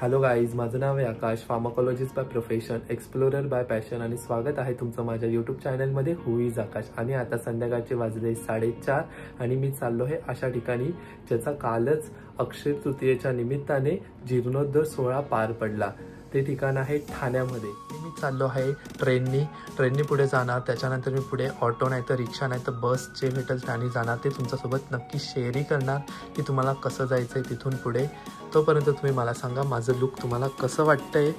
Hello guys, माझं नाव आहे Akash, pharmacologist by profession, explorer by passion आणि स्वागत आहे तुमचं माझ्या यूट्यूब चॅनलमध्ये हू इज आकाश। आणि आता संध्याकाळचे वाजले 4:30 आणि मी चाललो आहे अशा ठिकाणी ज्याचा कालच अक्षय तृतीयेच्या निमित्ताने जीर्णोद्धार सोहळा पार पडला। ते ठिकाण आहे ठाण्यामध्ये। मी चाललो आहे ट्रेननी पुढे जाणार, त्याच्यानंतर मी पुढे ऑटो नाही तर रिक्षा नाही तर बस जे भेटेल त्याने जाणार। ते तुमच्यासोबत नक्की शेअरही करणार की तुम्हाला कसं जायचं आहे तिथून पुढे। तोपर्यंत तुम्ही मला सांगा माझं लुक तुम्हाला कसं वाटतंय।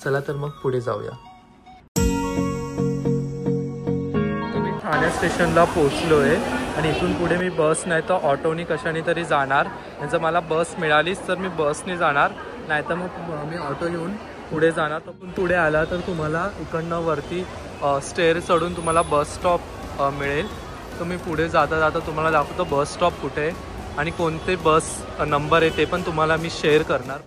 चला तर मग पुढे जाऊया। मी ठाणे स्टेशनला पोहोचलो आहे आणि इथून पुढे मी बस नाही तर ऑटोनी कशाने तरी जाणार। जर मला बस मिळालीच तर मी बसने जाणार, नाही तर मग मी ऑटो घेऊन पुढे जाणार। तर पुढे आला तर तुम्हाला इकडनं वरती स्टेअर चढून तुम्हाला बस स्टॉप मिळेल। तर मी पुढे जाता जाता तुम्हाला दाखवतो बस स्टॉप कुठे आहे आणि कोणते बस नंबर आहे ते पण तुम्हाला मी शेअर करणार।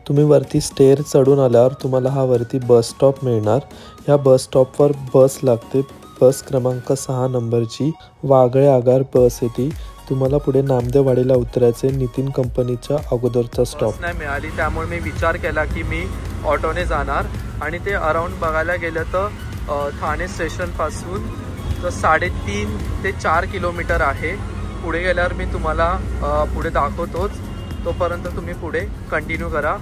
तुम्ही वरती स्टेअर चढून आल्यावर तुम्हाला हा वरती बस स्टॉप मिळणार। ह्या बस स्टॉपवर बस लागते, बस क्रमांक 6 नंबरची वागळे आगार बस येते। तुम्हाला पुढे नामदेववाडीला उतरायचे, नितीन कंपनीच्या अगोदरचा स्टॉप नाही मिळाली, त्यामुळे मी विचार केला की मी ऑटोने जाणार। आणि ते अराउंड बघायला गेलं तर ठाणे स्टेशनपासून तर 3.5 ते 4 किलोमीटर आहे। पुढे गेल्यावर मी तुम्हाला पुढे दाखवतोच, तोपर्यंत तुम्ही पुढे कंटिन्यू करा।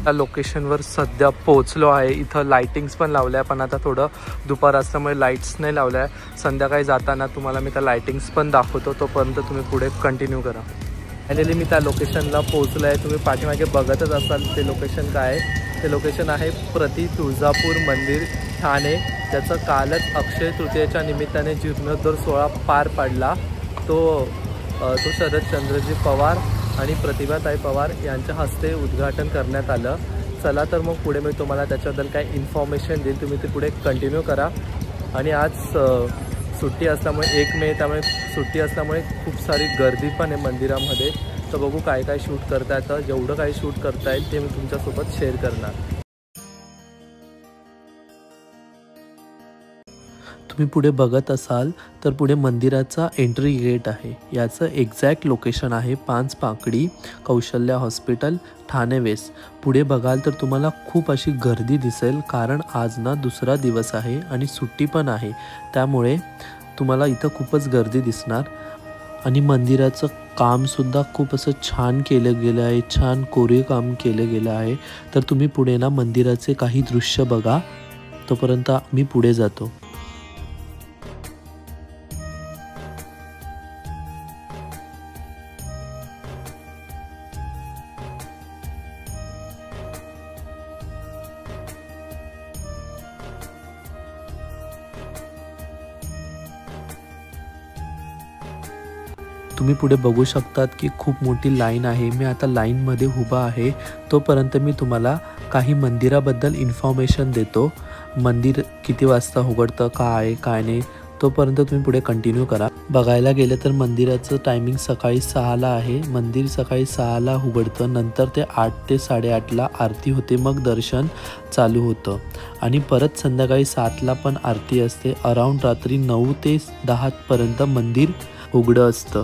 त्या लोकेशनवर सध्या पोहोचलो आहे। इथं लाइटिंग्स पण लावल्या, पण आता थोडं दुपार असल्यामुळे लाईट्स नाही लावल्या। संध्याकाळी जाताना तुम्हाला मी त्या लाइटिंग्स पण दाखवतो, तोपर्यंत तुम्ही पुढे कंटिन्यू करा। फायनली मी त्या लोकेशनला पोहोचलो आहे। तुम्ही पाठीमागे बघतच असाल ते लोकेशन काय आहे। ते लोकेशन आहे प्रति तुळजापूर मंदिर ठाणे, ज्याचं कालच अक्षय तृतीयेच्या निमित्ताने जीर्णोद्धार सोहळा पार पडला। तो शरदचंद्रजी पवार आणि प्रतिभाताई पवार यांच्या हस्ते उद्घाटन करण्यात आलं। चला तर मग पुढे मी तुम्हाला त्याच्याबद्दल काय इन्फॉर्मेशन देईल, तुम्ही ते पुढे कंटिन्यू करा। आणि आज सुट्टी असल्यामुळे 1 मे, त्यामुळे सुट्टी असल्यामुळे खूप सारी गर्दी पण आहे मंदिरामध्ये। तर बघू काय काय शूट करता येतं, जेवढं काही शूट करता येईल ते मी तुमच्यासोबत शेअर करणार। तुम्ही पुढे बघत असाल तर पुढे मंदिराचा एंट्री गेट आहे। याचं एक्झॅक्ट लोकेशन आहे 5 पाकडी कौशल्या हॉस्पिटल ठाणे वेस्ट। पुढे बघाल तर तुम्हाला खूप अशी गर्दी दिसेल, कारण आज ना दुसरा दिवस आहे आणि सुट्टी पण आहे, त्यामुळे तुम्हाला इथं खूपच गर्दी दिसणार। आणि मंदिराचं कामसुद्धा खूप असं छान केलं गेलं आहे, छान कोरीव काम केलं गेलं आहे। तर तुम्ही पुढे ना मंदिराचे काही दृश्य बघा, तोपर्यंत मी पुढे जातो। तुम्ही पुढे बघू शकतात की खूप मोठी लाईन आहे। मी आता लाईनमध्ये उभा आहे, तोपर्यंत मी तुम्हाला काही मंदिराबद्दल इन्फॉर्मेशन देतो। मंदिर किती वाजता उघडतं, काय नाही, तोपर्यंत तुम्ही पुढे कंटिन्यू करा। बघायला गेलं तर मंदिराचं टायमिंग सकाळी 6ला आहे। मंदिर सकाळी 6ला उघडतं, नंतर ते 8 ते 8:30ला आरती होते, मग दर्शन चालू होतं आणि परत संध्याकाळी 7ला पण आरती असते। अराउंड रात्री 9 ते 10 पर्यंत मंदिर उघडं असतं।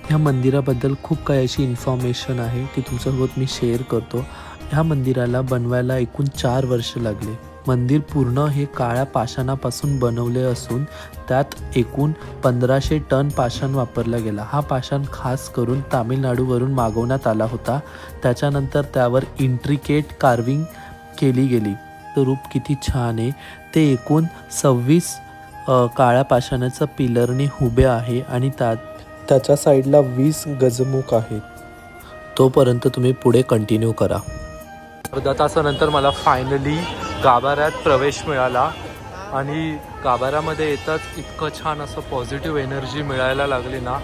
ह्या मंदिराबद्दल खूप काही अशी इन्फॉर्मेशन आहे ती तुमच्यासोबत मी शेअर करतो। ह्या मंदिराला बनवायला एकूण 4 वर्ष लागले। मंदिर पूर्ण हे काळ्या पाषाणापासून बनवले असून त्यात एकूण 1500 टन पाषाण वापरला गेला। हा पाषाण खास करून तामिळनाडूवरून मागवण्यात आला होता। त्याच्यानंतर त्यावर इंट्रिकेट कार्विंग केली गेली। तर रूप किती छान आहे। ते एकूण 26 काळ्या पाषाणाच्या पिलरने उभे आहे आणि त्याच्या साईडला 20 गजमुख आहेत। तोपर्यंत तुम्ही पुढे कंटिन्यू करा। अर्धा तासानंतर मला फायनली गाभाऱ्यात प्रवेश मिळाला आणि गाभाऱ्यामध्ये येताच इतकं छान असं पॉझिटिव्ह एनर्जी मिळायला लागली ना।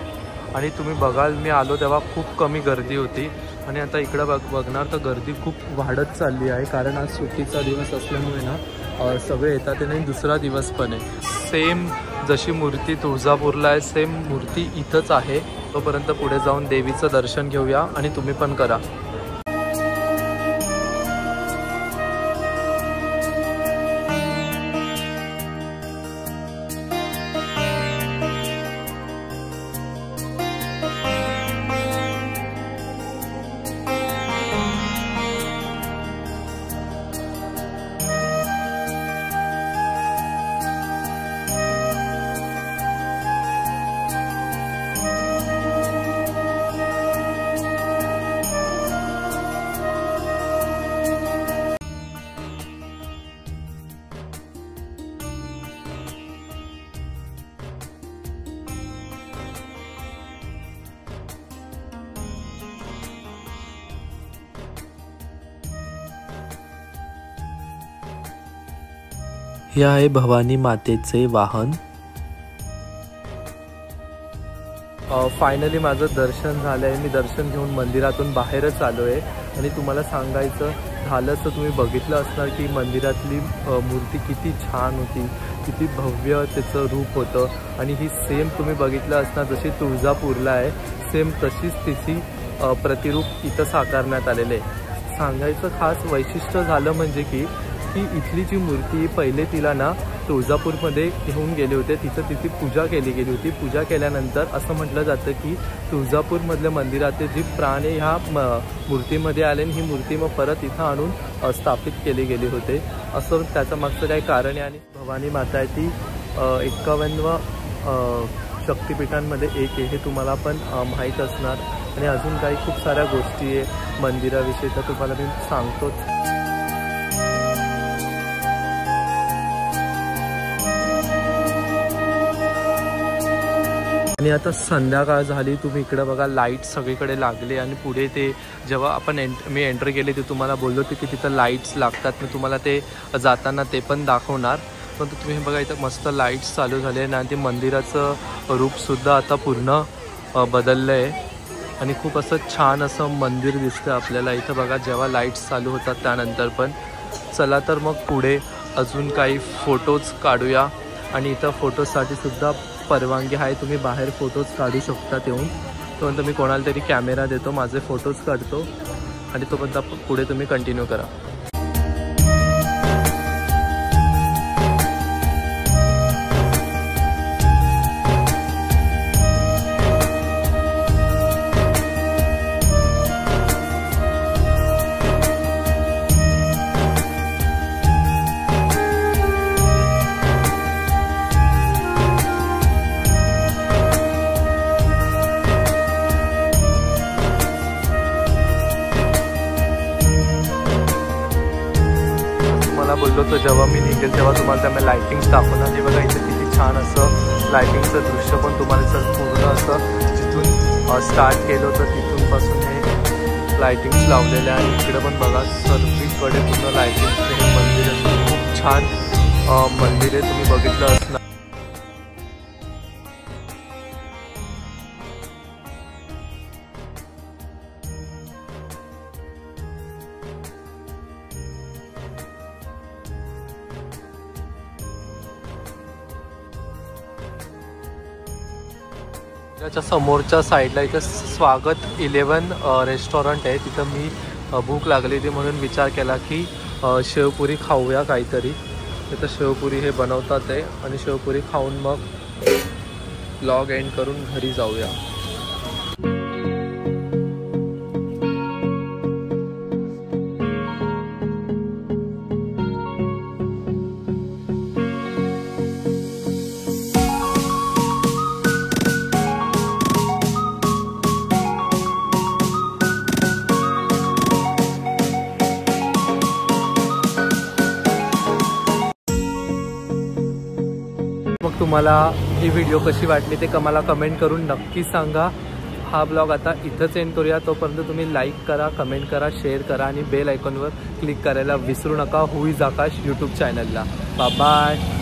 आणि तुम्ही बघाल मी आलो तेव्हा खूप कमी गर्दी होती आणि आता इकडं बघणार तर गर्दी खूप वाढत चालली आहे, कारण आज सुट्टीचा दिवस असल्यामुळे ना सगळे येतात आणि दुसरा दिवस पण आहे। सेम जशी मूर्ती तुळजापूरला आहे सेम मूर्ती इथंच आहे। तोपर्यंत पुढे जाऊन देवीचं दर्शन घेऊया आणि तुम्ही पण करा। हे आहे भवानी मातेचे वाहन। फायनली माझं दर्शन झालंय। मी दर्शन घेऊन मंदिरातून बाहेरच आलो आहे आणि तुम्हाला सांगायचं झालं तर तुम्ही बघितलं असणार की मंदिरातली मूर्ती किती छान होती, किती भव्य त्याचं रूप होतं आणि ही सेम तुम्ही बघितलं असणार जशी तुळजापूरला आहे सेम तशीच तिची प्रतिरूप इथं साकारण्यात आलेले आहे। सांगायचं खास वैशिष्ट्य झालं म्हणजे की इथली जी मूर्ती पहिले तिला ना तुळजापूरमध्ये घेऊन गेले होते, तिथं तिची पूजा केली गेली होती। पूजा केल्यानंतर असं म्हटलं जातं की तुळजापूरमधल्या मंदिरातले जी प्राण ह्या मूर्तीमध्ये आले आणि ही मूर्ती मग परत इथं आणून स्थापित केली गेली होते, असं त्याचं मागचं काही कारण आहे। आणि भवानी माता आहे ती 51 शक्तिपीठांमध्ये एक आहे, हे तुम्हाला पण माहीत असणार। आणि अजून काही खूप साऱ्या गोष्टी आहे मंदिराविषयी तर तुम्हाला मी सांगतोच। आणि आता संध्याकाळ झाली, तुम्ही इकडे बघा लाईट सगळीकडे लागले आणि पुढे ते जेव्हा आपण मी एंट्री केली ते तुम्हाला बोललो की तिथं लाईट्स लागतात, मी तुम्हाला ते जाताना ते पण दाखवणार। पण तुम्ही बघा इथं मस्त लाईट्स चालू झाले आणि ते मंदिराचं रूपसुद्धा आता पूर्ण बदललं आहे आणि खूप असं छान असं मंदिर दिसतं आपल्याला इथं बघा जेव्हा लाईट्स चालू होतात त्यानंतर पण। चला तर मग पुढे अजून काही फोटोज काढूया आणि इथं फोटोसाठी सुद्धा परवानगी आहे, तुम्ही बाहेर फोटोज काढू शकता येऊन। तोपर्यंत मी कोणाला तरी कॅमेरा देतो, माझे फोटोज काढतो आणि तोपर्यंत पुढे तुम्ही कंटिन्यू करा। बोललो तर जेव्हा मी निघेल तेव्हा तुम्हाला त्यामुळे लाईटिंग्स दाखवणार। हे बघा इथे किती छान असं लाईटिंगचं दृश्य पण तुम्हाला सर पूर्ण असं जिथून स्टार्ट केलं होतं तिथूनपासून हे लाईटिंग्स लावलेले आहे। इकडे पण बघा सर्वीकडे पूर्ण लाईटिंग्स हे मंदिर असं खूप छान मंदिर आहे, तुम्ही बघितलं असणार। त्याच्या समोरच्या साईडला इथं स्वागत 11 रेस्टॉरंट आहे, तिथं मी भूक लागली होती म्हणून विचार केला की शेवपुरी खाऊया काहीतरी। तिथं शेवपुरी हे बनवतात आहे आणि शेवपुरी खाऊन मग ब्लॉग एंड करून घरी जाऊया। मग तुम्हाला ही व्हिडिओ कशी वाटली ते मला कमेंट करून नक्की सांगा। हा ब्लॉग आता इथंच एंड करूया, तोपर्यंत तुम्ही लाईक करा, कमेंट करा, शेअर करा आणि बेल आयकॉनवर क्लिक करायला विसरू नका। हू इज आकाश यूट्यूब चॅनलला। Bye bye.